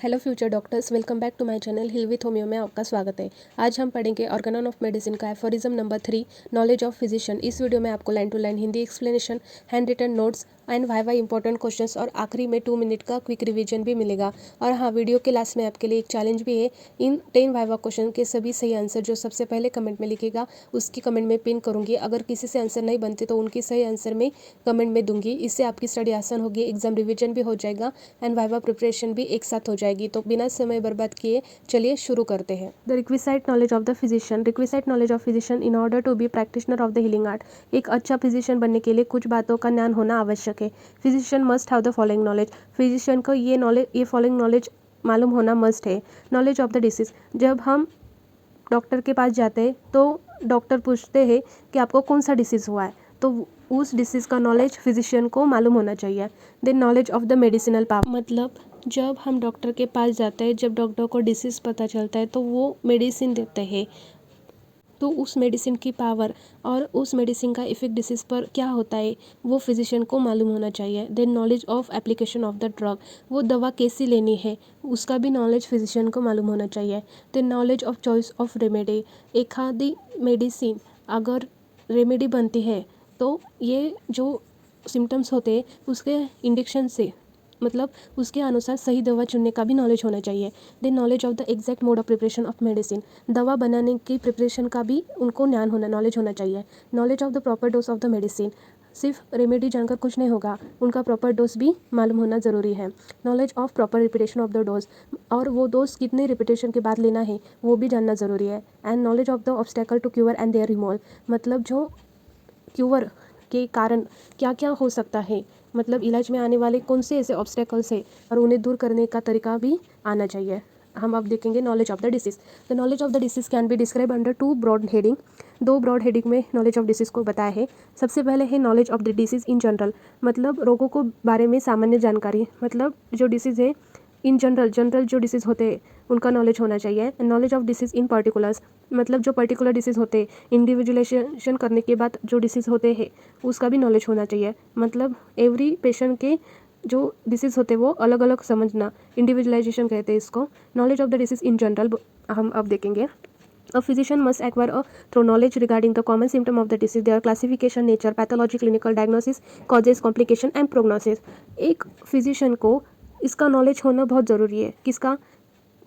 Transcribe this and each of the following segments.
Hello future doctors, welcome back to my channel heal with homeo में आपका स्वागत है। आज हम पढ़ेंगे ऑर्गेनॉन ऑफ मेडिसिन का aphorism number 3, knowledge of physician. इस वीडियो में आपको line to line Hindi explanation, hand written notes and why why important questions और आखिरी में 2 मिनट का क्विक रिवीजन भी मिलेगा। और हाँ, वीडियो के लास्ट में आपके लिए एक चैलेंज भी है। इन 10 वाइवा क्वेश्चन के सभी सही आंसर जो सबसे पहले कमेंट में लिखेगा उसकी कमेंट में पिन करूँगी। अगर किसी से आंसर नहीं बनते तो उनकी सही आंसर में कमेंट में दूंगी। इससे आपकी स्टडी आसान होगी, एग्जाम रिविजन भी हो जाएगा एंड वाइवा प्रिपरेशन भी एक साथ हो जाएगी। तो बिना समय बर्बाद किए चलिए शुरू करते हैं। The requisite knowledge of the physician. Requisite knowledge of physician in order to be practitioner of the healing art. एक अच्छा फिजिशियन बनने के लिए कुछ बातों का ज्ञान होना आवश्यक है। Physician must have the following knowledge. Physician को ये फॉलोइंग नॉलेज मालूम होना मस्ट है। Knowledge of the disease. जब हम डॉक्टर के पास जाते हैं तो डॉक्टर पूछते हैं कि आपको कौन सा डिसीज़ हुआ है, तो उस डिसीज़ का नॉलेज फिजिशियन को मालूम होना चाहिए। Then knowledge of the medicinal power. मतलब जब हम डॉक्टर के पास जाते हैं, जब डॉक्टर को डिसीज़ पता चलता है तो वो मेडिसिन देते हैं, तो उस मेडिसिन की पावर और उस मेडिसिन का इफेक्ट डिसीज़ पर क्या होता है वो फिजिशियन को मालूम होना चाहिए। Then knowledge of application of the drug. वो दवा कैसी लेनी है उसका भी नॉलेज फिजिशियन को मालूम होना चाहिए। Then knowledge of choice of remedy. एक आदि मेडिसिन अगर रेमेडी बनती है तो ये जो सिम्टम्स होते हैं उसके इंडिक्शन से, मतलब उसके अनुसार सही दवा चुनने का भी नॉलेज होना चाहिए। Then knowledge of the exact mode of preparation of medicine. दवा बनाने की प्रिपरेशन का भी उनको नॉलेज होना चाहिए। Knowledge of the proper dose of the medicine. सिर्फ रेमेडी जानकर कुछ नहीं होगा, उनका प्रॉपर डोज भी मालूम होना ज़रूरी है। Knowledge of proper repetition of the dose, और वो डोज कितने रिपीटेशन के बाद लेना है वो भी जानना ज़रूरी है। And knowledge of the obstacle to cure and their removal. मतलब जो क्यूर के कारण क्या क्या हो सकता है, मतलब इलाज में आने वाले कौन से ऐसे ऑब्स्टेकल्स है और उन्हें दूर करने का तरीका भी आना चाहिए। हम अब देखेंगे knowledge of the disease. The knowledge of the disease can be describe under 2 broad heading. 2 broad heading में नॉलेज ऑफ डिसीज़ को बताया है। सबसे पहले है knowledge of the disease in general, मतलब रोगों को बारे में सामान्य जानकारी, मतलब जो डिसीज़ है इन जनरल जो डिसीज़ होते हैं उनका नॉलेज होना चाहिए। Knowledge of disease in particulars, मतलब जो पर्टिकुलर डिसीज़ होते हैं इंडिविजुअलाइजेशन करने के बाद जो डिसीज़ होते हैं उसका भी नॉलेज होना चाहिए। मतलब एवरी पेशेंट के जो डिसीज़ होते हैं वो अलग अलग समझना, इंडिविजुअलाइजेशन कहते हैं इसको। Knowledge of the disease in general हम अब देखेंगे। A physician must acquire a thorough knowledge regarding the common symptom of the disease, their classification, nature, pathology, clinical diagnosis, causes, complication and prognosis. एक physician को इसका knowledge होना बहुत ज़रूरी है। किसका?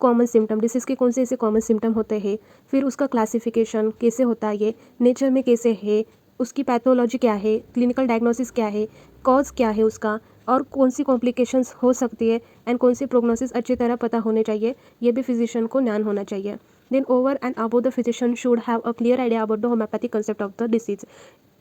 कॉमन सिम्टम, डिसीज़ के कौन से ऐसे कॉमन सिम्टम होते हैं, फिर उसका क्लासिफिकेशन कैसे होता है, ये नेचर में कैसे है, उसकी पैथोलॉजी क्या है, क्लिनिकल डायग्नोसिस क्या है, कॉज क्या है उसका, और कौन सी कॉम्प्लिकेशंस हो सकती है एंड कौन सी प्रोग्नोसिस अच्छी तरह पता होने चाहिए, ये भी फिजिशियन को ज्ञान होना चाहिए। Then over and above the physician should have a clear idea about the homeopathic concept of the disease.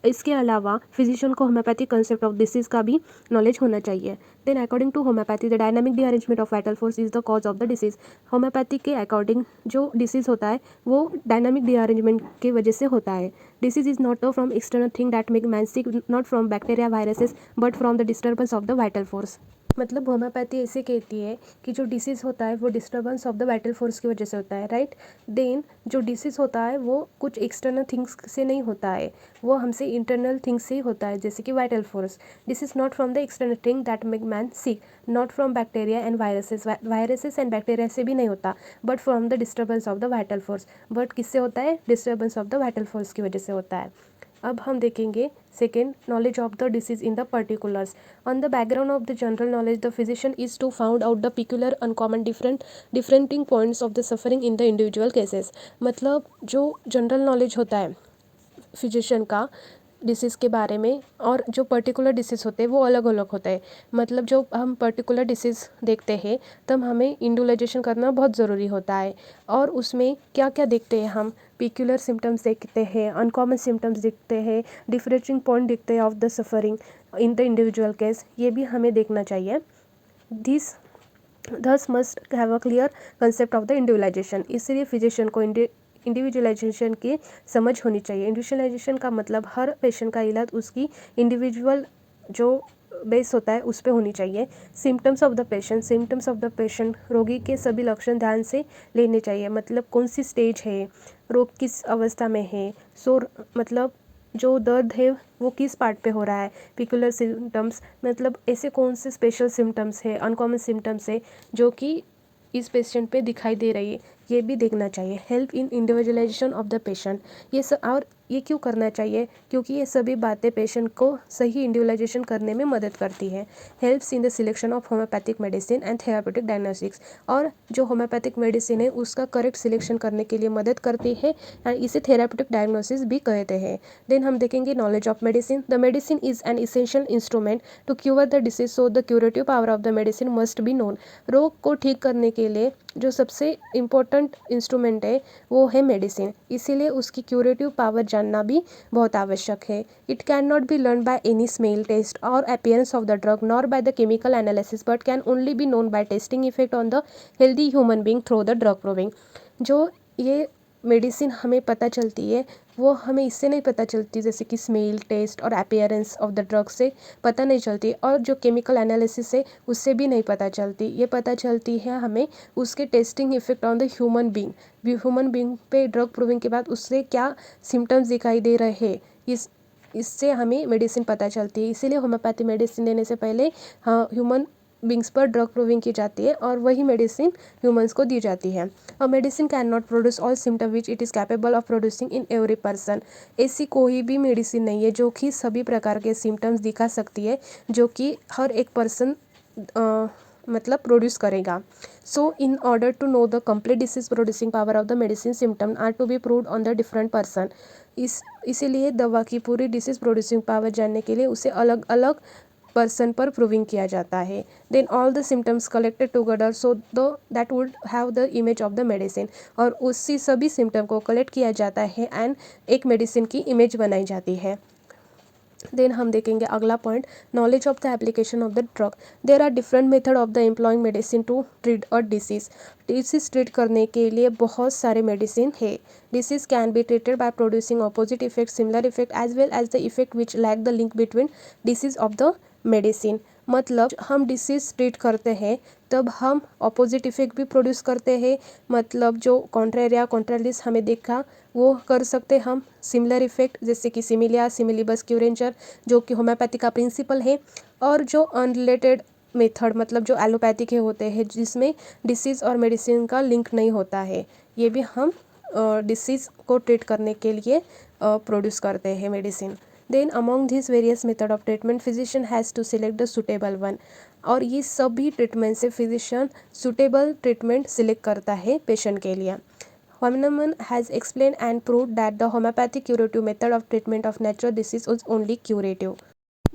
इसके अलावा फिजिशियन को होम्योपैथिक कंसेप्ट ऑफ डिसीज़ का भी नॉलेज होना चाहिए। Then according to homeopathy the dynamic rearrangement of vital force is the cause of the disease. Homeopathy के according जो disease होता है वो डायनामिक रीअरेंजमेंट की वजह से होता है। Disease is not from external thing that make man sick, not from bacteria viruses but from the disturbance of the vital force. मतलब होम्योपैथी ऐसे कहती है कि जो डिसीज़ होता है वो disturbance of the vital force की वजह से होता है, राइट। देन जो डिसीज़ होता है वो कुछ एक्सटर्नल थिंग्स से नहीं होता है, वो हमसे इंटरनल थिंग्स से ही होता है, जैसे कि vital force. This is not from the external thing that make man sick, not from bacteria and viruses and bacteria से भी नहीं होता, but from the disturbance of the vital force. But किससे होता है? Disturbance of the vital force की वजह से होता है। अब हम देखेंगे second, knowledge of the disease in the particulars. On the background of the general knowledge the physician is to found out the peculiar uncommon differentiating points of the suffering in the individual cases. मतलब जो general knowledge होता है physician का disease के बारे में, और जो पर्टिकुलर डिसीज़ होते हैं वो अलग अलग होते हैं। मतलब जो हम पर्टिकुलर डिसीज़ देखते हैं तब हमें इंडिविजुअलाइजेशन करना बहुत ज़रूरी होता है, और उसमें क्या क्या देखते हैं हम? पिक्यूलर सिम्टम्स देखते हैं, अनकॉमन सिम्टम्स दिखते हैं, डिफरेंशिएटिंग पॉइंट दिखते हैं of the suffering in the individual case, ये भी हमें देखना चाहिए। This thus must have a clear concept of the individualization। इसलिए फिजिशियन को इंडिविजुअलाइजेशन की समझ होनी चाहिए। इंडिविजुअलाइजेशन का मतलब हर पेशेंट का इलाज उसकी इंडिविजुअल जो बेस होता है उस पर होनी चाहिए। सिम्टम्स ऑफ द पेशेंट, रोगी के सभी लक्षण ध्यान से लेने चाहिए। मतलब कौन सी स्टेज है, रोग किस अवस्था में है, मतलब जो दर्द है वो किस पार्ट पे हो रहा है, पिकुलर सिम्टम्स मतलब ऐसे कौन से स्पेशल सिम्टम्स है, अनकॉमन सिम्टम्स है जो कि इस पेशेंट पे दिखाई दे रही है, ये भी देखना चाहिए। Help in individualisation of the patient, ये और ये क्यों करना चाहिए, क्योंकि ये सभी बातें पेशेंट को सही इंडिविजुअलाइजेशन करने में मदद करती है। Helps in the selection of homeopathic medicine and therapeutic diagnostics, और जो होम्योपैथिक मेडिसिन है उसका करेक्ट सिलेक्शन करने के लिए मदद करती है एंड इसे थेराप्यूटिक डायग्नोसिस भी कहते हैं। देन हम देखेंगे knowledge of medicine. The medicine is an essential instrument to cure the disease, so the curative power of the medicine must be known. रोग को ठीक करने के लिए जो सबसे इम्पोर्टेंट इंस्ट्रूमेंट है वो है मेडिसिन, इसीलिए उसकी क्यूरेटिव पावर जानना भी बहुत आवश्यक है। It can not be learn by any smell taste और appearance of the drug nor by the chemical analysis, but can only be known by testing effect on the healthy human being through the drug proving. जो ये medicine हमें पता चलती है वो हमें इससे नहीं पता चलती, जैसे कि स्मेल टेस्ट और अपीयरेंस ऑफ द ड्रग से पता नहीं चलती, और जो केमिकल एनालिसिस है उससे भी नहीं पता चलती। ये पता चलती है हमें उसके testing effect on the human being, human being पे ड्रग प्रूविंग के बाद उससे क्या सिम्टम्स दिखाई दे रहे हैं, इससे हमें मेडिसिन पता चलती है। इसीलिए होम्योपैथी मेडिसिन देने से पहले ह्यूमन बींग्स पर ड्रग प्रूविंग की जाती है और वही मेडिसिन ह्यूमंस को दी जाती है। और medicine can not produce all symptom which it is capable of producing in every person. ऐसी कोई भी मेडिसिन नहीं है जो कि सभी प्रकार के सिम्टम्स दिखा सकती है जो कि हर एक पर्सन मतलब प्रोड्यूस करेगा। So in order to know the complete disease producing power of the medicine symptom are to be proved on the different person. इसीलिए दवा की पूरी डिसीज प्रोड्यूसिंग पावर जानने के लिए उसे अलग अलग पर्सन पर प्रूविंग किया जाता है। Then all the symptoms collected together so the that would have the image of the medicine, और उसी सभी सिम्टम को कलेक्ट किया जाता है एंड एक मेडिसिन की इमेज बनाई जाती है। देन हम देखेंगे अगला point, knowledge of the application of the drug. There are different method of the employing medicine to treat a disease. Disease treat करने के लिए बहुत सारे मेडिसिन है। Disease can be treated by producing opposite effect, similar effect as well as the effect which lack the link between disease of the medicine. मतलब हम disease treat करते हैं तब हम अपोजिट इफेक्ट भी प्रोड्यूस करते हैं, मतलब जो कॉन्ट्रेरिया कॉन्ट्रेरिस हमें देखा वो कर सकते हम। सिमिलर इफेक्ट जैसे कि सिमिलिया सिमिलीबस क्यूरेंचर जो कि होम्योपैथी का प्रिंसिपल है, और जो अनरिलेटेड मेथड मतलब जो एलोपैथी के होते हैं जिसमें डिसीज़ और मेडिसिन का लिंक नहीं होता है, ये भी हम डिसीज़ को ट्रीट करने के लिए प्रोड्यूस करते हैं medicine. Then among this various method of treatment physician has to select the suitable one, और ये सभी ट्रीटमेंट से फिजिशियन सुटेबल ट्रीटमेंट सिलेक्ट करता है पेशेंट के लिए। Hahnemann has explained and proved that the homeopathic curative method of treatment of natural disease is only curative।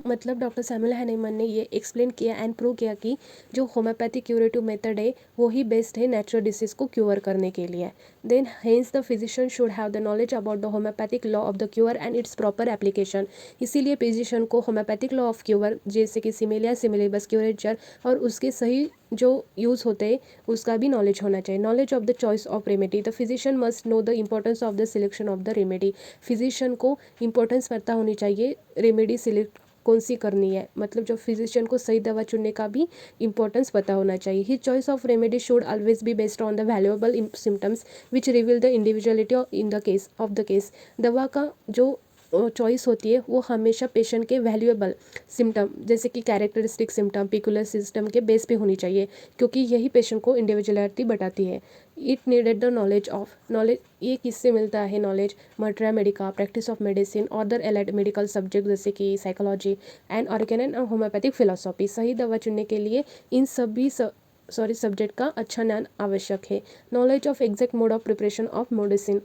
मतलब doctor Samuel Hahnemann ने ये एक्सप्लेन किया एंड प्रूव किया कि जो होम्योपैथिक क्यूरेटिव मेथड है वो ही बेस्ट है नेचुरल डिसीज़ को क्योर करने के लिए। Then hence the physician should have the knowledge about the homeopathic law of the cure and its proper application. इसीलिए फिजिशियन को होम्योपैथिक लॉ ऑफ क्यूर जैसे कि सिमिलिया सिमिलीबस क्यूरेचर और उसके सही जो यूज़ होते हैं उसका भी नॉलेज होना चाहिए। Knowledge of the choice of remedy, the physician must know the importance of the selection of the remedy. Physician को इम्पोर्टेंस पता होनी चाहिए रेमेडी सिलेक्ट कौन सी करनी है, मतलब जो फिजिशियन को सही दवा चुनने का भी इंपॉर्टेंस पता होना चाहिए। ही choice of remedy should always be based on the valuable symptoms which reveal the individuality in the case of the case. दवा का जो चॉइस होती है वो हमेशा पेशेंट के वैल्यूएबल सिम्टम जैसे कि कैरेक्टरिस्टिक सिम्टम पिकुलर सिस्टम के बेस पे होनी चाहिए, क्योंकि यही पेशेंट को इंडिविजुअलिटी बताती है। It needed the knowledge of knowledge, ये किससे मिलता है knowledge, materia Medica, practice of medicine, other allied medical subject जैसे कि psychology and organ and homeopathic philosophy. सही दवा चुनने के लिए इन सभी सब्जेक्ट का अच्छा ज्ञान आवश्यक है। Knowledge of exact mode of preparation of medicine,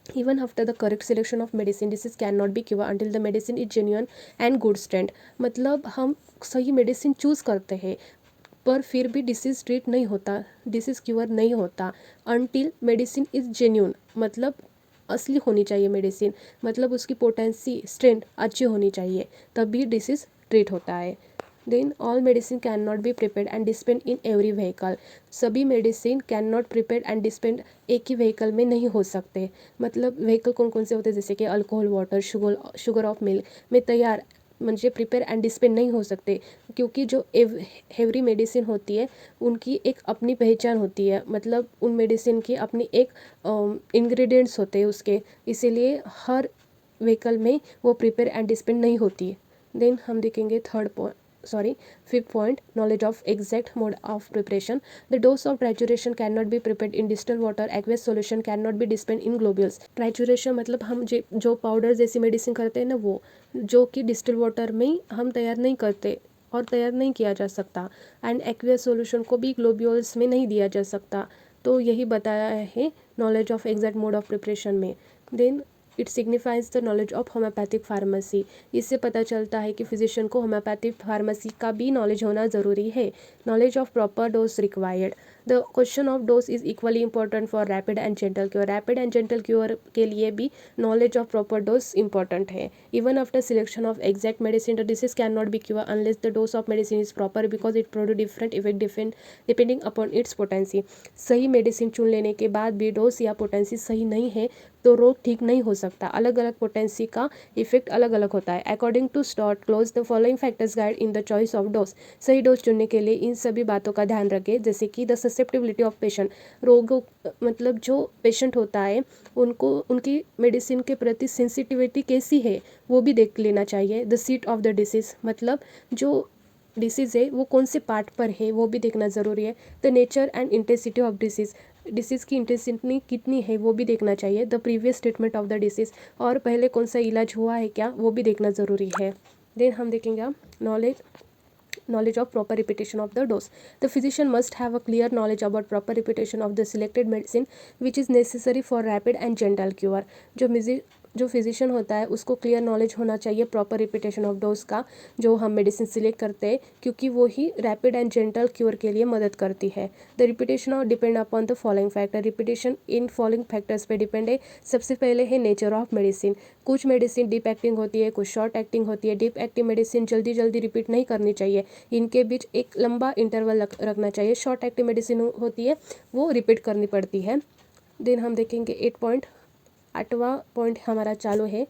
even after the correct selection of medicine disease cannot be cured until the medicine is genuine and good strength। मतलब हम सही मेडिसिन चूज़ करते हैं पर फिर भी डिसीज़ ट्रीट नहीं होता, डिसीज़ क्योर नहीं होता अनटिल मेडिसिन इज़ जेन्यून, मतलब असली होनी चाहिए मेडिसिन, मतलब उसकी पोटेंसी स्ट्रेंथ अच्छी होनी चाहिए तभी डिसीज़ ट्रीट होता है। Then all medicine can not be prepared and dispensed in every vehicle. सभी medicine can not prepared and dispensed एक ही व्हीकल में नहीं हो सकते। मतलब व्हीकल कौन कौन से होते हैं जैसे कि alcohol water sugar of milk में तैयार म्हणजे प्रिपेयर एंड डिस्पेंड नहीं हो सकते, क्योंकि जो एवरी मेडिसिन होती है उनकी एक अपनी पहचान होती है, मतलब उन मेडिसिन की अपनी एक इंग्रेडिएंट्स होते हैं उसके, इसीलिए हर व्हीकल में वो प्रिपेयर एंड डिस्पेंड नहीं होती है। देन हम देखेंगे Fifth point, knowledge of exact mode of preparation. The dose of trituration cannot be prepared in distilled water. Aqueous solution cannot be dispensed in globules. Trituration मतलब हम जो पाउडर जैसी मेडिसिन करते हैं ना, वो जो कि डिस्टिल वाटर में हम तैयार नहीं करते और तैयार नहीं किया जा सकता, एंड एक्वियस सॉल्यूशन को भी ग्लोब्यूल्स में नहीं दिया जा सकता। तो यही बताया है knowledge of exact mode of preparation में। Then it signifies the knowledge of homoeopathic pharmacy. इससे पता चलता है कि फिजिशियन को होम्योपैथिक फार्मेसी का भी नॉलेज होना ज़रूरी है। Knowledge of proper dose required. The question of dose is equally important for rapid and gentle cure. Rapid and gentle cure के लिए भी knowledge of proper dose important है। Even after selection of exact medicine the disease can not be cure unless the dose of medicine is proper because it produce different effect depending upon its potency. सही medicine चुन लेने के बाद भी dose या potency सही नहीं है तो रोग ठीक नहीं हो सकता। अलग अलग पोटेंसी का इफेक्ट अलग अलग होता है। According to Stuart Close the following factors guide in the choice of dose. सही डोज चुनने के लिए इन सभी बातों का ध्यान रखें, जैसे कि द ससेप्टिबिलिटी ऑफ पेशेंट। रोगों मतलब जो पेशेंट होता है उनको उनकी मेडिसिन के प्रति सेंसिटिविटी कैसी है वो भी देख लेना चाहिए। The seat of the disease मतलब जो डिसीज़ है वो कौन से पार्ट पर है वो भी देखना ज़रूरी है। The nature and intensity of disease की इंटेंसिटी कितनी है वो भी देखना चाहिए। The previous treatment of the disease और पहले कौन सा इलाज हुआ है क्या वो भी देखना ज़रूरी है। देन हम देखेंगे अब knowledge of proper repetition of the dose. The physician must have a clear knowledge about proper repetition of the selected medicine which is necessary for rapid and gentle cure. जो फिजिशियन होता है उसको clear knowledge होना चाहिए proper repetition of dose का, जो हम medicine select करते हैं, क्योंकि वो ही रैपिड एंड जेंटल क्योर के लिए मदद करती है। द रिपीटेशन और depend upon the following factor. Repetition in following factors पे डिपेंड है। सबसे पहले है नेचर ऑफ मेडिसिन। कुछ मेडिसिन डीप एक्टिंग होती है, कुछ शॉर्ट एक्टिंग होती है। डीप एक्टिंग मेडिसिन जल्दी जल्दी रिपीट नहीं करनी चाहिए, इनके बीच एक लंबा इंटरवल रखना चाहिए। शॉर्ट एक्टिंग मेडिसिन होती है वो रिपीट करनी पड़ती है। देन हम देखेंगे 8वां पॉइंट हमारा चालू है,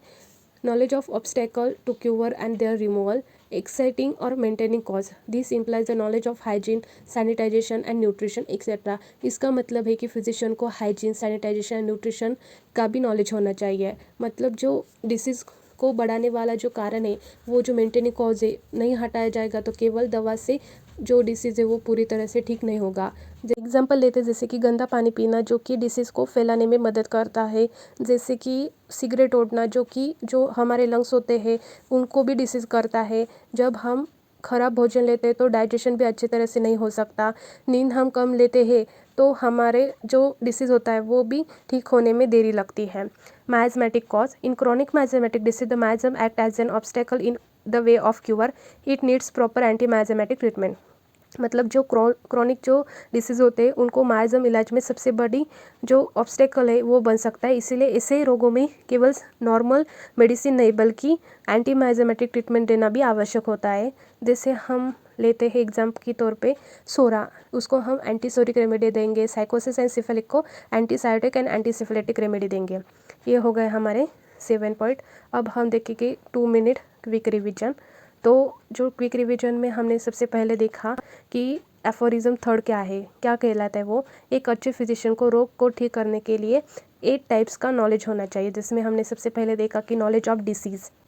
knowledge of obstacle to cure and their removal, exciting और maintaining cause. This implies the knowledge of hygiene, sanitation and nutrition etcetera. इसका मतलब है कि फिजिशियन को हाइजीन, सैनिटाइजेशन एंड न्यूट्रिशन का भी नॉलेज होना चाहिए। मतलब जो डिसीज़ को बढ़ाने वाला जो कारण है वो जो मेंटेनिंग कॉज है नहीं हटाया जाएगा तो केवल दवा से जो डिसीज़ है वो पूरी तरह से ठीक नहीं होगा। एग्जाम्पल लेते हैं जैसे कि गंदा पानी पीना जो कि डिसीज़ को फैलाने में मदद करता है, जैसे कि सिगरेट ओढ़ना जो हमारे लंग्स होते हैं उनको भी डिसीज़ करता है। जब हम खराब भोजन लेते हैं तो डाइजेशन भी अच्छी तरह से नहीं हो सकता। नींद हम कम लेते हैं तो हमारे जो डिसीज़ होता है वो भी ठीक होने में देरी लगती है। Miasmatic cause. In chronic miasmatic disease the miasm act as an obstacle in the way of cure. It needs proper anti miasmatic treatment. मतलब जो क्रॉनिक जो डिसीज़ होते हैं उनको माइज़म इलाज में सबसे बड़ी जो ऑब्स्टेकल है वो बन सकता है। इसीलिए ऐसे रोगों में केवल नॉर्मल मेडिसिन नहीं बल्कि एंटी माइज़मेटिक ट्रीटमेंट देना भी आवश्यक होता है। जैसे हम लेते हैं एग्जाम्पल के तौर पे सोरा, उसको हम एंटीसोरिक रेमेडी देंगे। साइकोसिस एंड सिफिलिक को एंटीसाइटिक एंड एंटीसिफिलिटिक रेमेडी देंगे। ये हो गए हमारे 7 पॉइंट। अब हम देखेंगे 2 मिनट क्विक रिविजन। तो जो क्विक रिवीजन में हमने सबसे पहले देखा कि एफोरिज्म थर्ड क्या है, क्या कहलाता है वो। एक अच्छे फिजिशियन को रोग को ठीक करने के लिए 8 टाइप्स का नॉलेज होना चाहिए, जिसमें हमने सबसे पहले देखा कि नॉलेज ऑफ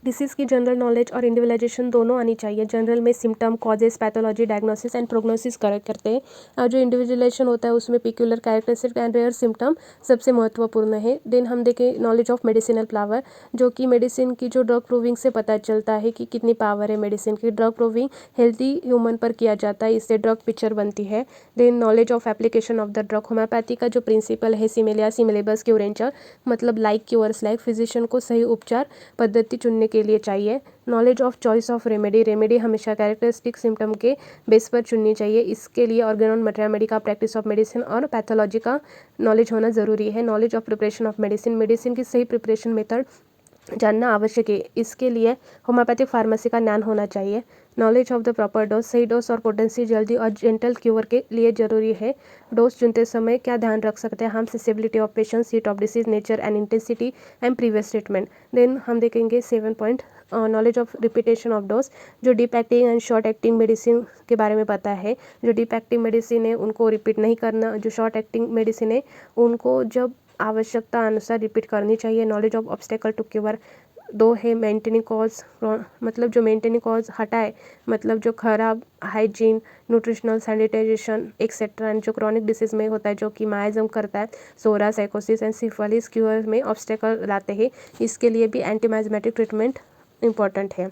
डिसीज़ की जनरल नॉलेज और इंडिविजुअलाइजेशन दोनों आनी चाहिए। जनरल में symptom, causes, pathology, diagnosis and prognosis correct करते हैं, और जो इंडिविजुअलाइजेशन होता है उसमें peculiar characteristic and rare symptom सबसे महत्वपूर्ण है। देन हम देखें नॉलेज ऑफ मेडिसिनल पावर, जो कि मेडिसिन की जो ड्रग प्रूविंग से पता चलता है कि कितनी पावर है मेडिसिन की। ड्रग प्रूविंग हेल्दी ह्यूमन पर किया जाता है, इससे ड्रग पिक्चर बनती है। Then knowledge of application of the drug. Homeopathy का जो प्रिंसिपल है सिमिलिया सिमिलेबस क्यूरेंचर, मतलब लाइक क्यूअर्स लाइक। फिजिशियन को सही उपचार पद्धति चुनने के लिए चाहिए। Knowledge of choice of remedy हमेशा कैरेक्टरिस्टिक सिम्टम के बेस पर चुननी चाहिए। इसके लिए ऑर्गेनोन मटेरिया का प्रैक्टिस ऑफ मेडिसिन और पैथोलॉजी का नॉलेज होना ज़रूरी है। Knowledge of preparation of medicine की सही प्रिपरेशन मेथड जानना आवश्यक है। इसके लिए होम्योपैथिक फार्मेसी का ज्ञान होना चाहिए। Knowledge of the proper dose, सही डोज और पोटेंसी जल्दी और जेंटल क्यूर के लिए जरूरी है। डोज चुनते समय क्या ध्यान रख सकते हैं हम, susceptibility of patient, seat of disease, nature and intensity and previous treatment. Then हम देखेंगे 7 point, knowledge of repetition of dose, जो deep acting and short acting medicine के बारे में पता है। जो डीप एक्टिंग मेडिसिन है उनको रिपीट नहीं करना, जो शॉर्ट एक्टिंग मेडिसिन है उनको जब आवश्यकता अनुसार रिपीट करनी चाहिए। Knowledge of obstacle to cure, दो है मेंटेनिंग कॉज, मतलब जो मेंटेनिंग कॉज हटाए, मतलब जो खराब hygiene, nutritional sanitization etcetera, and जो क्रॉनिक डिसीज में होता है जो कि माइजम करता है, psora sycosis and syphilis cure में ऑब्स्टेकल लाते हैं। इसके लिए भी एंटीमाइजमेटिक ट्रीटमेंट इम्पॉर्टेंट है।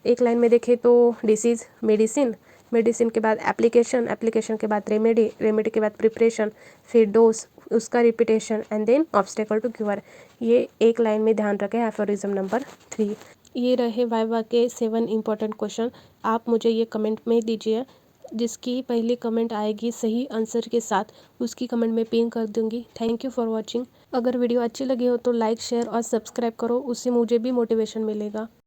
एक लाइन में देखें तो डिसीज़, मेडिसिन, मेडिसिन के बाद एप्लीकेशन, एप्लीकेशन के बाद रेमेडी, रेमेडी के बाद प्रिपरेशन, फिर डोज, उसका repetition, and then obstacle to cure. ये एक लाइन में ध्यान रखें एफोरिज्म नंबर 3। ये रहे वाइवा के 7 इंपॉर्टेंट क्वेश्चन। आप मुझे ये कमेंट में दीजिए, जिसकी पहली कमेंट आएगी सही आंसर के साथ उसकी कमेंट में पिन कर दूंगी। Thank you for watching. अगर वीडियो अच्छी लगी हो तो लाइक, शेयर और सब्सक्राइब करो, उससे मुझे भी मोटिवेशन मिलेगा।